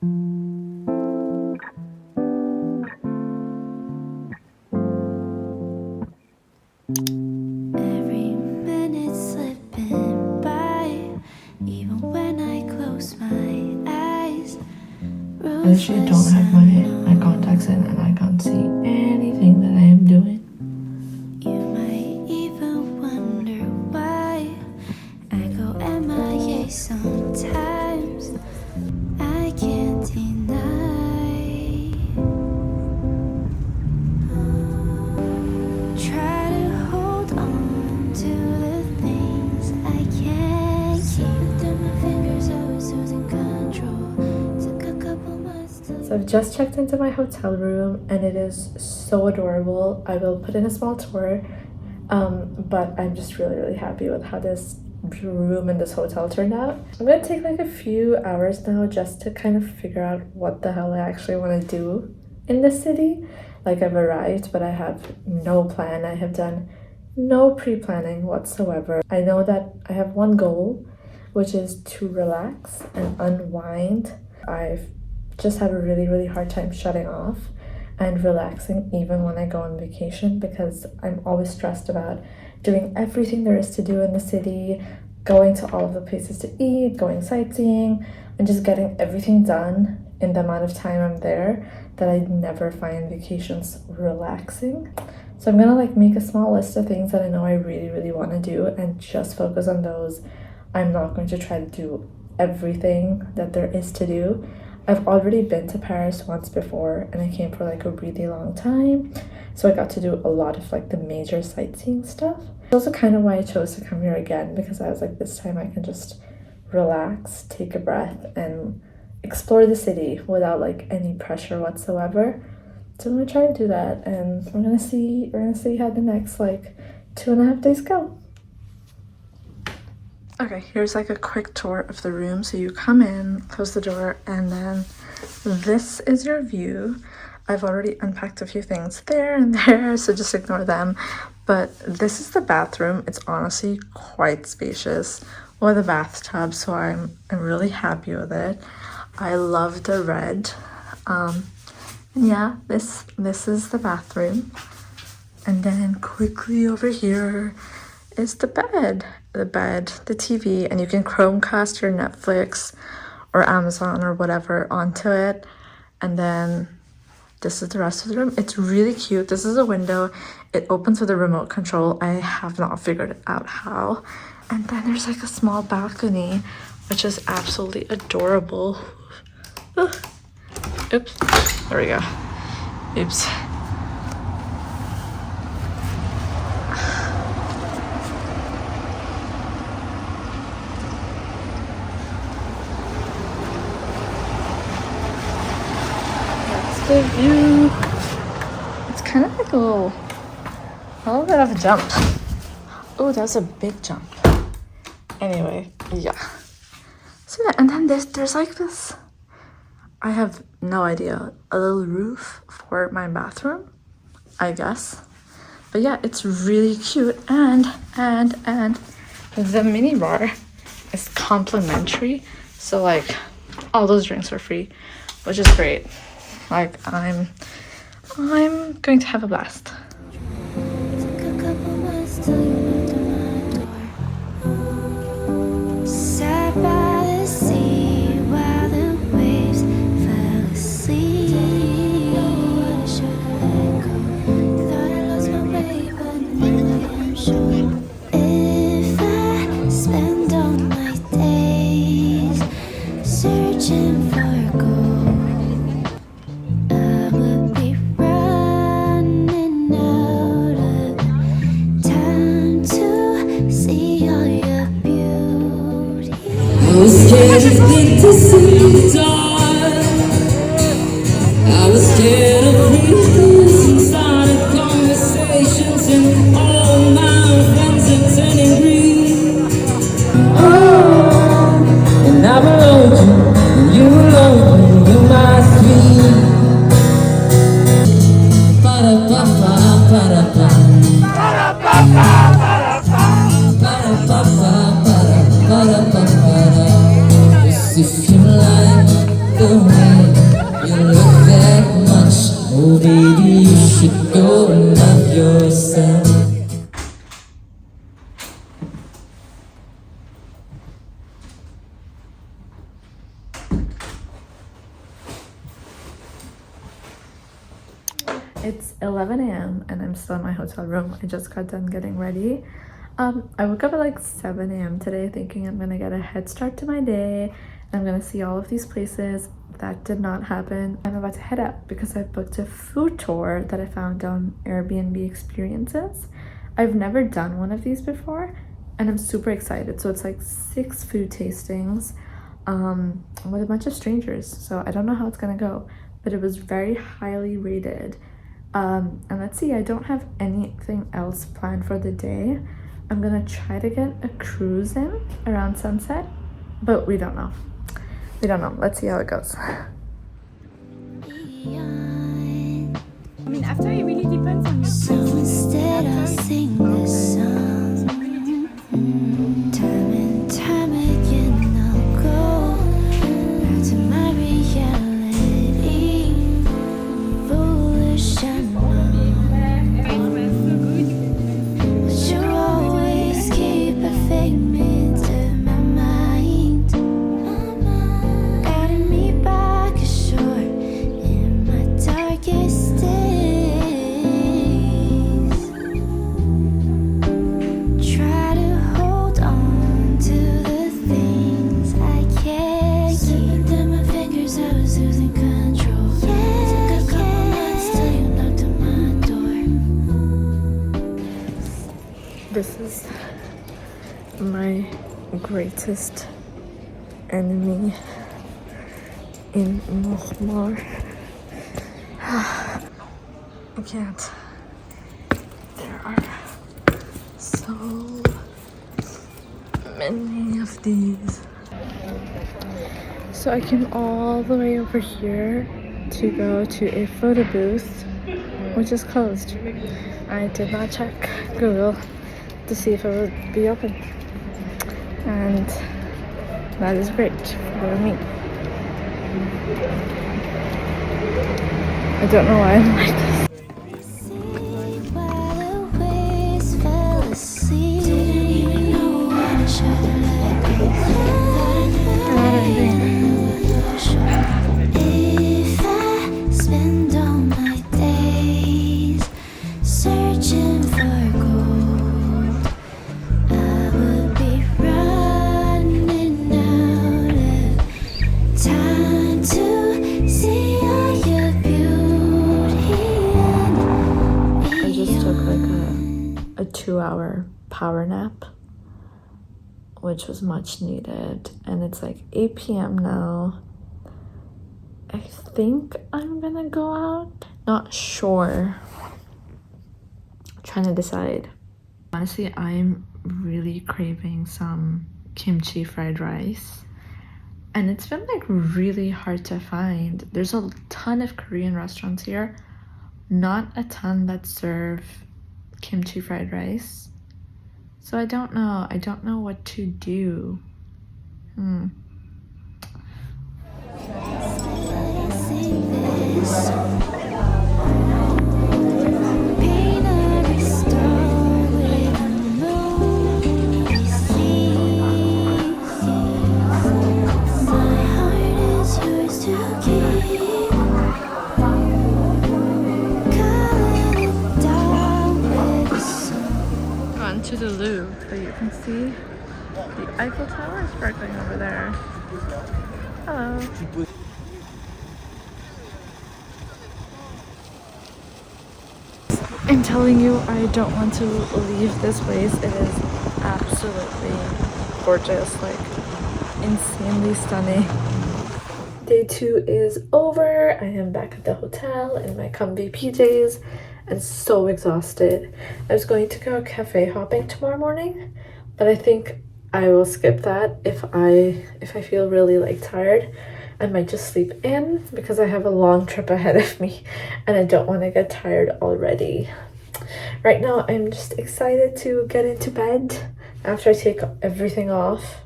Every minute slipping by, even when I close my eyes. I literally don't have my contacts in and I can't see anything that I am doing. You might even wonder why I go MIA sometimes. I can't deny. Try to hold on to the things I can't keep. Through my fingers, I was losing control. Took a couple months to. So I've just checked into my hotel room and it is so adorable. I will put in a small tour, but I'm just really happy with how this room in this hotel turned out. I'm gonna take like a few hours now just to kind of figure out what the hell I actually want to do in the city. Like, I've arrived, but I have no plan. I have done no pre-planning whatsoever. I know that I have one goal, which is to relax and unwind. I've just had a really hard time shutting off and relaxing even when I go on vacation, because I'm always stressed about doing everything there is to do in the city, going to all of the places to eat, going sightseeing, and just getting everything done in the amount of time I'm there, that I never find vacations relaxing. So I'm gonna like make a small list of things that I know I really want to do and just focus on those. I'm not going to try to do everything that there is to do. I've already been to Paris once before and I came for like a really long time, so I got to do a lot of like the major sightseeing stuff. It's also kind of why I chose to come here again, because I was like, this time I can just relax, take a breath, and explore the city without like any pressure whatsoever. So I'm gonna try to do that, and we're gonna see how the next like 2.5 days go. Okay, here's like a quick tour of the room. So you come in, close the door, and then this is your view. I've already unpacked a few things there and there, so just ignore them. But this is the bathroom. It's honestly quite spacious with a bathtub, so I'm really happy with it. I love the red. And yeah, this is the bathroom. And then quickly over here is the bed, the TV, and you can Chromecast your Netflix or Amazon or whatever onto it. And then this is the rest of the room. It's really cute. This is a window. It opens with a remote control. I have not figured out how. And then there's like a small balcony, which is absolutely adorable. Oops, there we go. Oops. That's the view. It's kind of like a little bit of a jump. Oh, that's a big jump. Anyway, yeah. So yeah, and then there's like this, I have no idea, a little roof for my bathroom, I guess. But yeah, it's really cute, and the mini bar is complimentary, so like all those drinks are free, which is great. Like, I'm going to have a blast. Took a couple months till you knocked on my door. Sat by the sea while the waves fell asleep. I should let go. Thought I lost my way, but now I am sure. If I spend all my days searching for gold, I would be running out of time to see all your beauty. I was scared to think to see the dark. I was scared of reasons inside of conversations, and all my friends are turning green. Oh, and I belong to you, and you belong to you, my sweet. Ba-da-ba-ba, ba-da-ba. Ba-da-ba-ba, ba-da-ba-ba-ba. Yes, if you like It's 11 a.m. and I'm still in my hotel room. I just got done getting ready. I woke up at like 7 a.m. today thinking I'm gonna get a head start to my day. I'm gonna see all of these places. That did not happen. I'm about to head out because I booked a food tour that I found on Airbnb Experiences. I've never done one of these before and I'm super excited. So it's like 6 food tastings with a bunch of strangers. So I don't know how it's gonna go, but it was very highly rated. And let's see, I don't have anything else planned for the day. I'm gonna try to get a cruise in around sunset, but we don't know. We don't know. Let's see how it goes. I mean, after it really depends on So instead I'll sing this song. Time and time again I'll go back to my reality. Foolish I know, but you always keep a figment of my mind, guiding me back ashore in my darkest days. Try to hold on to the things I can't keep. Slipping through my fingers, I was losing control. Took a couple months till you knocked on my door. This is my greatest enemy in Nochmar. I can't. There are so many of these. So I came all the way over here to go to a photo booth, which is closed. I did not check Google to see if it would be open. And that is great for me. I don't know why I'm like this. While the waves fell asleep, didn't even know when I should let go. If I spend all my days searching for gold, I would be running out of time to see all your beauty. I just took like a 2-hour power nap, which was much needed, and it's like 8 p.m. now. I think I'm gonna go out. Not sure. Trying to decide. Honestly, I'm really craving some kimchi fried rice, and it's been like really hard to find. There's a ton of Korean restaurants here, not a ton that serve kimchi fried rice. So I don't know what to do. Paint every star with a moon. My heart is yours to keep. Color it down with the sun. Gone to the Louvre, so you can see the Eiffel Tower sparkling over there. Hello. I'm telling you, I don't want to leave this place. It is absolutely gorgeous, like insanely stunning. Day 2 is over. I am back at the hotel in my comfy PJs and so exhausted. I was going to go cafe hopping tomorrow morning, but I think I will skip that. If I feel really like tired, I might just sleep in because I have a long trip ahead of me and I don't want to get tired already. Right now I'm just excited to get into bed after I take everything off.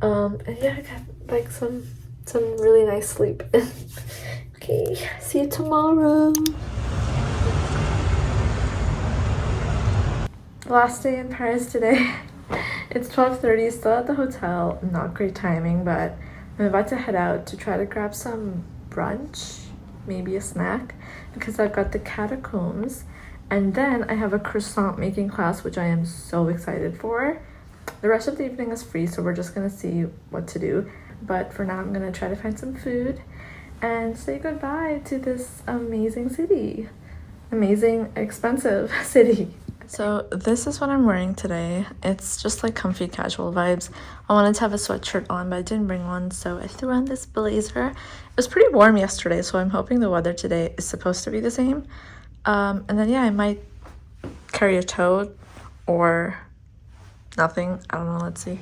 And yeah, I got like some really nice sleep. Okay, see you tomorrow. Last day in Paris today. It's 12:30, still at the hotel. Not great timing, but I'm about to head out to try to grab some brunch maybe a snack, because I've got the catacombs. And then I have a croissant making class, which I am so excited for. The rest of the evening is free, so we're just gonna see what to do. But for now, I'm gonna try to find some food and say goodbye to this amazing city. Amazing, expensive city. So this is what I'm wearing today. It's just like comfy casual vibes. I wanted to have a sweatshirt on, but I didn't bring one, so I threw on this blazer. It was pretty warm yesterday, so I'm hoping the weather today is supposed to be the same. And then yeah, I might carry a tote or nothing. I don't know, let's see.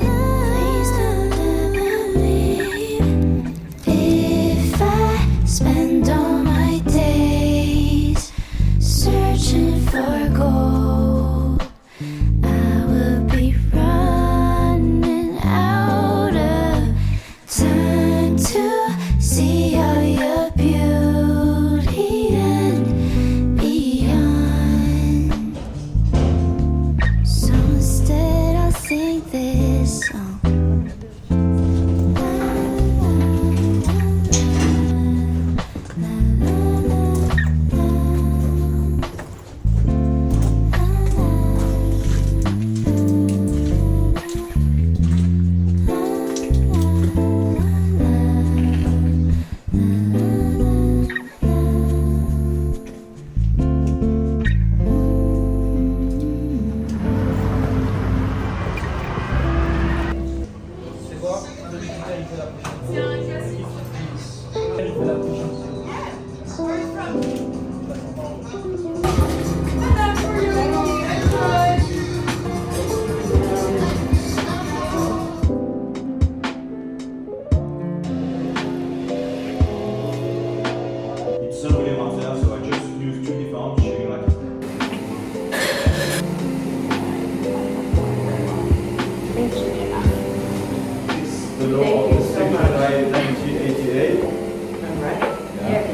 Please don't ever leave. If I spend all my days searching for gold, I will be running out of time to see all your beauty and beyond. So instead I'll sing this song.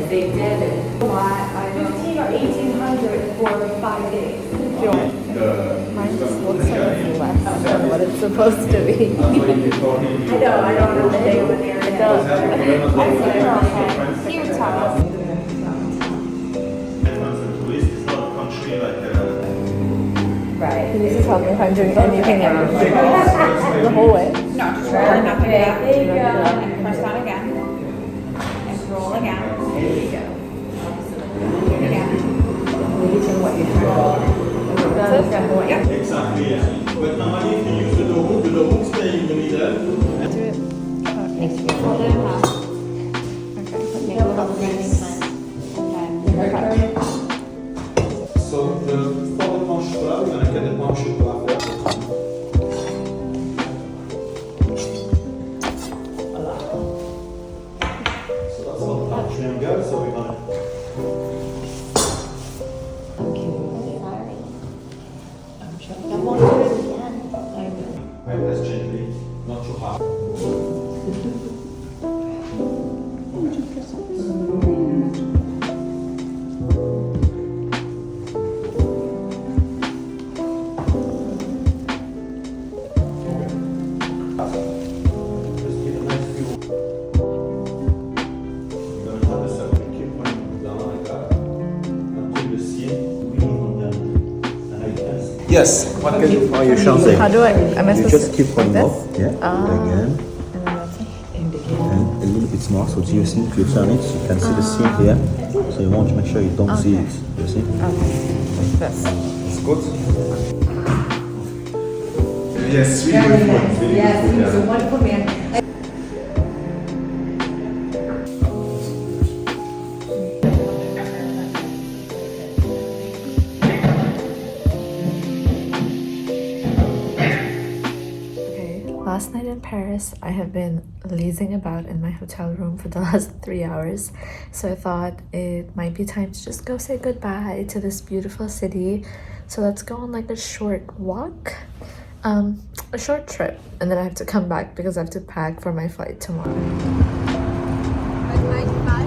They did it. Why? 15 or 1800 for 5 days. Mine just looks like it's less than what it's supposed to be. I don't know the day when they're It does. Here, Thomas. Right. Can you just tell me if I'm doing anything else? The whole way? No, just roll enough of that. There you go. And press on again. And roll again. There you go. Again. What you roll. Yep. Exactly, yeah. But normally if you use the hook stay in the middle. Fold it in half. Okay. Make a little piece. Okay. So the pas de manche plat, il y en a 4 manches plats à faire. So that's what the triangle, so we're gonna press gently, not too hard. Just give a nice view. You're gonna have a circle, keep going down like that until you see it really go down. And I guess. Yes, what can you for your shanze? How do am I You supposed just to keep going like up, this? yeah, again, And then that's it. and a little bit more. So do you see, if you turn it, you can see the seam here. So you want to make sure you don't see it. You see? Like this. It's good. Yes, really good point. Really good point, yeah. wonderful man. Last night in Paris, I have been lazing about in my hotel room for the last 3 hours. So I thought it might be time to just go say goodbye to this beautiful city. So let's go on like a short walk, a short trip, and then I have to come back because I have to pack for my flight tomorrow. Bye.